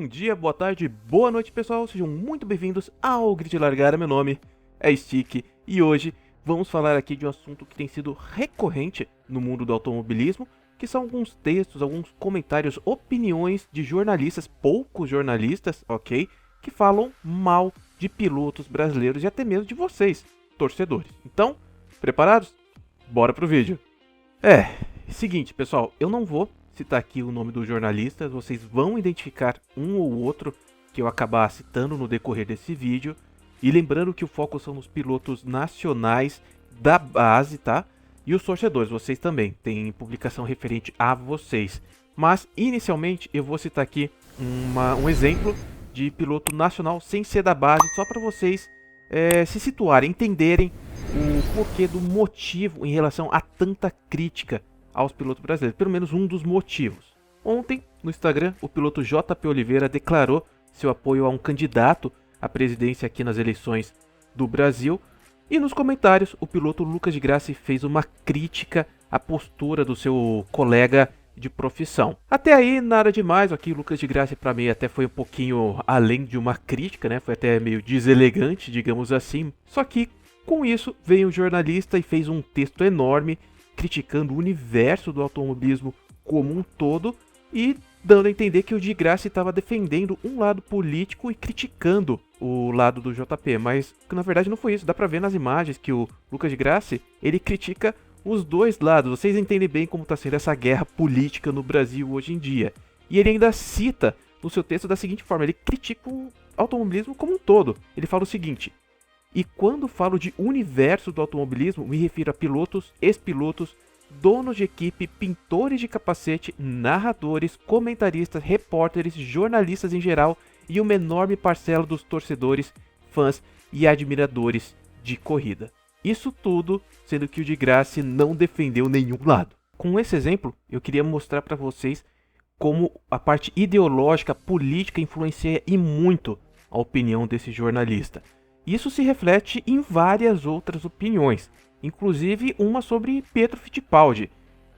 Bom dia, boa tarde, boa noite, pessoal. Sejam muito bem-vindos ao Grid Largada. Meu nome é Stick e hoje vamos falar aqui de um assunto que tem sido recorrente no mundo do automobilismo, que são alguns textos, alguns comentários, opiniões de jornalistas, poucos jornalistas, ok, que falam mal de pilotos brasileiros e até mesmo de vocês, torcedores. Então, preparados? Bora pro vídeo. Seguinte, pessoal, eu não vou citar aqui o nome dos jornalistas, vocês vão identificar um ou outro que eu acabar citando no decorrer desse vídeo. E lembrando que o foco são nos pilotos nacionais da base, tá? E os torcedores, vocês também, tem publicação referente a vocês. Mas, inicialmente, eu vou citar aqui um exemplo de piloto nacional sem ser da base, só para vocês se situarem, entenderem o porquê do motivo em relação a tanta crítica aos pilotos brasileiros, pelo menos um dos motivos. Ontem, no Instagram, o piloto JP Oliveira declarou seu apoio a um candidato à presidência aqui nas eleições do Brasil, e nos comentários o piloto Lucas de Grassi fez uma crítica à postura do seu colega de profissão. Até aí nada demais, aqui o Lucas de Grassi para mim até foi um pouquinho além de uma crítica, né? Foi até meio deselegante, digamos assim. Só que com isso veio um jornalista e fez um texto enorme criticando o universo do automobilismo como um todo e dando a entender que o de Grassi estava defendendo um lado político e criticando o lado do JP, mas na verdade não foi isso. Dá pra ver nas imagens que o Lucas de Grassi, ele critica os dois lados. Vocês entendem bem como está sendo essa guerra política no Brasil hoje em dia. E ele ainda cita no seu texto da seguinte forma, ele critica o automobilismo como um todo. Ele fala o seguinte: e quando falo de universo do automobilismo, me refiro a pilotos, ex-pilotos, donos de equipe, pintores de capacete, narradores, comentaristas, repórteres, jornalistas em geral e uma enorme parcela dos torcedores, fãs e admiradores de corrida. Isso tudo sendo que o de Grassi não defendeu nenhum lado. Com esse exemplo, eu queria mostrar para vocês como a parte ideológica, política influencia e muito a opinião desse jornalista. Isso se reflete em várias outras opiniões, inclusive uma sobre Pietro Fittipaldi,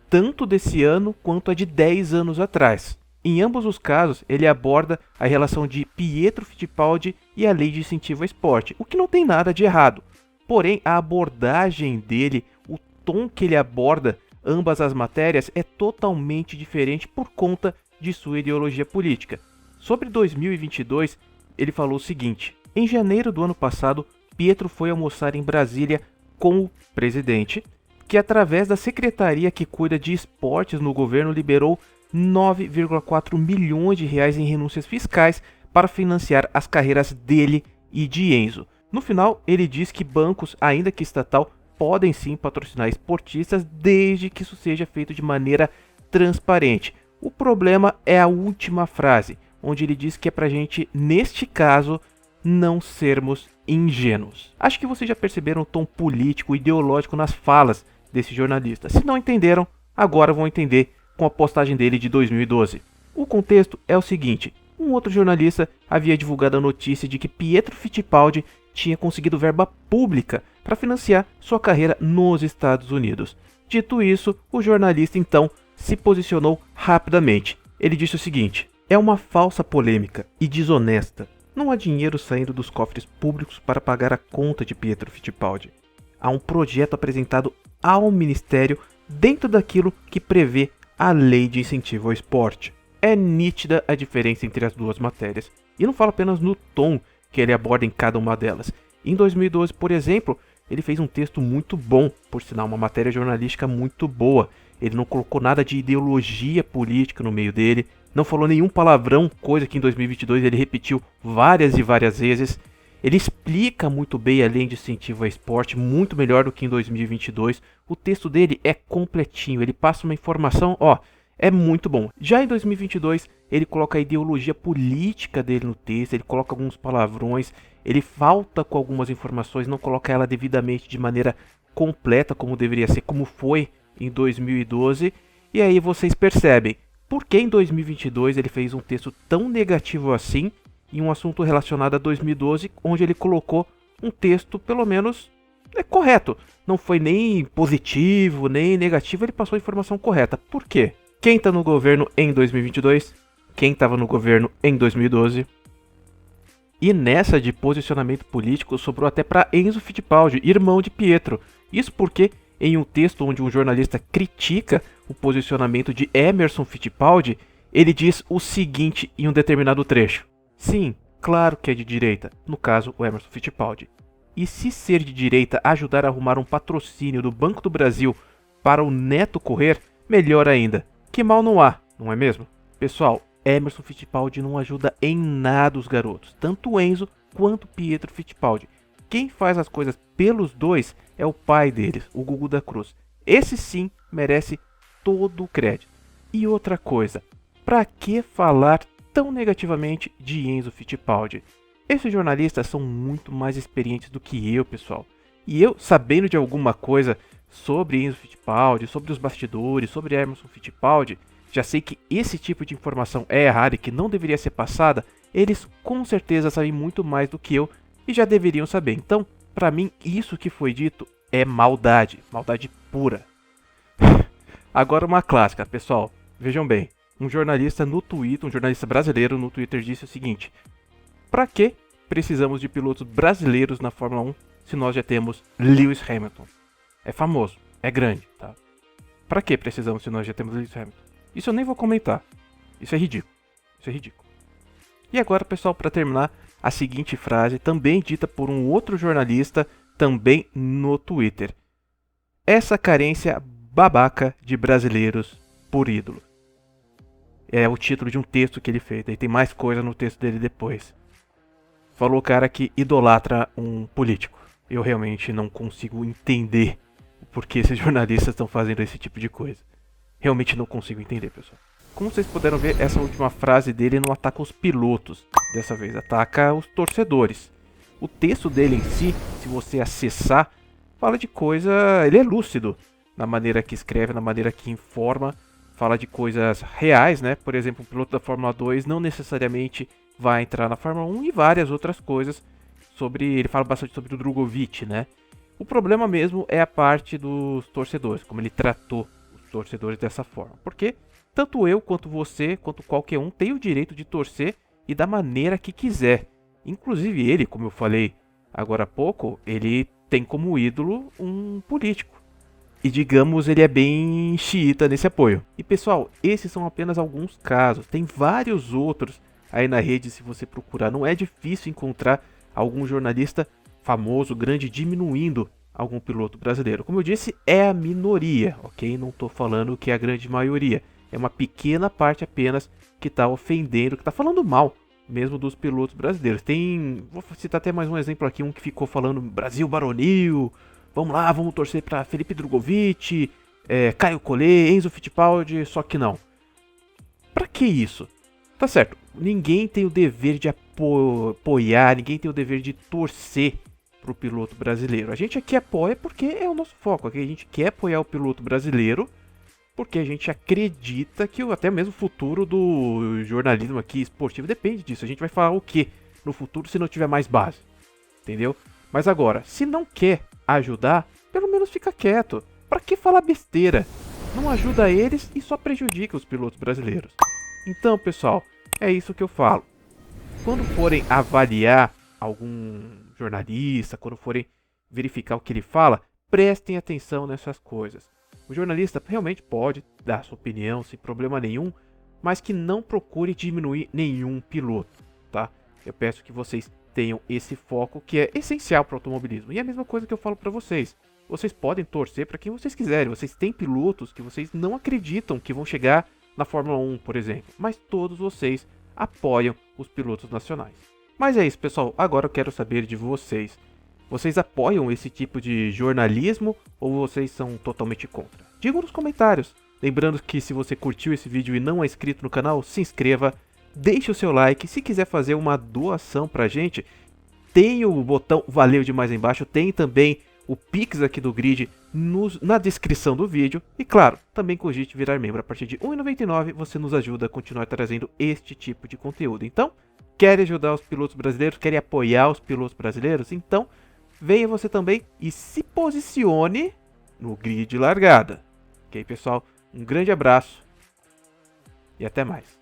tanto desse ano quanto a de 10 anos atrás. Em ambos os casos, ele aborda a relação de Pietro Fittipaldi e a lei de incentivo ao esporte, o que não tem nada de errado. Porém, a abordagem dele, o tom que ele aborda ambas as matérias é totalmente diferente por conta de sua ideologia política. Sobre 2022, ele falou o seguinte: em janeiro do ano passado, Pietro foi almoçar em Brasília com o presidente, que através da secretaria que cuida de esportes no governo liberou 9,4 milhões de reais em renúncias fiscais para financiar as carreiras dele e de Enzo. No final, ele diz que bancos, ainda que estatal, podem sim patrocinar esportistas desde que isso seja feito de maneira transparente. O problema é a última frase, onde ele diz que é pra gente, neste caso, não sermos ingênuos. Acho que vocês já perceberam o tom político e ideológico nas falas desse jornalista. Se não entenderam, agora vão entender com a postagem dele de 2012. O contexto é o seguinte: um outro jornalista havia divulgado a notícia de que Pietro Fittipaldi tinha conseguido verba pública para financiar sua carreira nos Estados Unidos. Dito isso, o jornalista então se posicionou rapidamente. Ele disse o seguinte: é uma falsa polêmica e desonesta. Não há dinheiro saindo dos cofres públicos para pagar a conta de Pietro Fittipaldi. Há um projeto apresentado ao Ministério dentro daquilo que prevê a Lei de Incentivo ao Esporte. É nítida a diferença entre as duas matérias. E não falo apenas no tom que ele aborda em cada uma delas. Em 2012, por exemplo, ele fez um texto muito bom, por sinal, uma matéria jornalística muito boa. Ele não colocou nada de ideologia política no meio dele, não falou nenhum palavrão, coisa que em 2022 ele repetiu várias e várias vezes. Ele explica muito bem a lei de incentivo ao esporte, muito melhor do que em 2022. O texto dele é completinho, ele passa uma informação, é muito bom. Já em 2022, ele coloca a ideologia política dele no texto, ele coloca alguns palavrões, ele falta com algumas informações, não coloca ela devidamente de maneira completa como deveria ser, como foi em 2012. E aí vocês percebem por que em 2022 ele fez um texto tão negativo assim em um assunto relacionado a 2012, onde ele colocou um texto pelo menos correto. Não foi nem positivo, nem negativo, ele passou a informação correta. Por quê? Quem está no governo em 2022? quem estava no governo em 2012. E nessa de posicionamento político sobrou até para Enzo Fittipaldi, irmão de Pietro. Isso porque, em um texto onde um jornalista critica o posicionamento de Emerson Fittipaldi, ele diz o seguinte em um determinado trecho. Sim, claro que é de direita, no caso o Emerson Fittipaldi. E se ser de direita ajudar a arrumar um patrocínio do Banco do Brasil para o neto correr, melhor ainda. Que mal não há, não é mesmo? Pessoal, Emerson Fittipaldi não ajuda em nada os garotos, tanto o Enzo quanto o Pietro Fittipaldi. Quem faz as coisas pelos dois é o pai deles, o Gugu da Cruz. Esse sim merece todo o crédito. E outra coisa, pra que falar tão negativamente de Enzo Fittipaldi? Esses jornalistas são muito mais experientes do que eu, pessoal. E eu, sabendo de alguma coisa sobre Enzo Fittipaldi, sobre os bastidores, sobre Emerson Fittipaldi, já sei que esse tipo de informação é errada e que não deveria ser passada, eles com certeza sabem muito mais do que eu e já deveriam saber. Então, pra mim, isso que foi dito é maldade, maldade pura. Agora uma clássica, pessoal, vejam bem, um jornalista no Twitter, um jornalista brasileiro no Twitter disse o seguinte: pra que precisamos de pilotos brasileiros na Fórmula 1 se nós já temos Lewis Hamilton? É famoso, é grande, tá? Pra que precisamos se nós já temos Lewis Hamilton? Isso eu nem vou comentar. Isso é ridículo. Isso é ridículo. E agora, pessoal, para terminar, a seguinte frase, também dita por um outro jornalista, também no Twitter. Essa carência babaca de brasileiros por ídolo. É o título de um texto que ele fez. Daí tem mais coisa no texto dele depois. Falou o cara que idolatra um político. Eu realmente não consigo entender por que esses jornalistas estão fazendo esse tipo de coisa. Realmente não consigo entender, pessoal. Como vocês puderam ver, essa última frase dele não ataca os pilotos. Dessa vez, ataca os torcedores. O texto dele em si, se você acessar, fala de coisa... Ele é lúcido na maneira que escreve, na maneira que informa. Fala de coisas reais, né? Por exemplo, um piloto da Fórmula 2 não necessariamente vai entrar na Fórmula 1 e várias outras coisas. Ele fala bastante sobre o Drogovic, né? O problema mesmo é a parte dos torcedores, como ele tratou torcedores dessa forma, porque tanto eu quanto você, quanto qualquer um tem o direito de torcer e da maneira que quiser. Inclusive ele, como eu falei agora há pouco, ele tem como ídolo um político. E digamos, ele é bem xiita nesse apoio. E pessoal, esses são apenas alguns casos, tem vários outros aí na rede se você procurar. Não é difícil encontrar algum jornalista famoso, grande, diminuindo algum piloto brasileiro. Como eu disse, é a minoria, ok? Não estou falando que é a grande maioria. É uma pequena parte apenas que está ofendendo, que está falando mal mesmo dos pilotos brasileiros. Vou citar até mais um exemplo aqui, um que ficou falando Brasil Baronil, vamos lá, vamos torcer para Felipe Drogovic, Caio Collet, Enzo Fittipaldi, só que não. Para que isso? Tá certo, ninguém tem o dever de apoiar, ninguém tem o dever de torcer pro piloto brasileiro. A gente aqui apoia porque é o nosso foco. Aqui a gente quer apoiar o piloto brasileiro porque a gente acredita que até mesmo o futuro do jornalismo aqui esportivo depende disso. A gente vai falar o que no futuro se não tiver mais base, entendeu? Mas agora, se não quer ajudar, pelo menos fica quieto. Pra que falar besteira? Não ajuda eles e só prejudica os pilotos brasileiros. Então, pessoal, é isso que eu falo. Quando forem avaliar algum jornalista, quando forem verificar o que ele fala, prestem atenção nessas coisas. O jornalista realmente pode dar sua opinião sem problema nenhum, mas que não procure diminuir nenhum piloto, tá? Eu peço que vocês tenham esse foco que é essencial para o automobilismo. E é a mesma coisa que eu falo para vocês. Vocês podem torcer para quem vocês quiserem. Vocês têm pilotos que vocês não acreditam que vão chegar na Fórmula 1, por exemplo, mas todos vocês apoiam os pilotos nacionais. Mas é isso, pessoal. Agora eu quero saber de vocês. Vocês apoiam esse tipo de jornalismo ou vocês são totalmente contra? Digam nos comentários. Lembrando que se você curtiu esse vídeo e não é inscrito no canal, se inscreva, deixe o seu like. Se quiser fazer uma doação pra gente, tem o botão valeu demais aí embaixo, tem também o Pix aqui do Grid na descrição do vídeo. E claro, também cogite virar membro. A partir de R$ 1,99 você nos ajuda a continuar trazendo este tipo de conteúdo. Então, quer ajudar os pilotos brasileiros? Quer apoiar os pilotos brasileiros? Então, venha você também e se posicione no grid de largada. Ok, pessoal? Um grande abraço e até mais.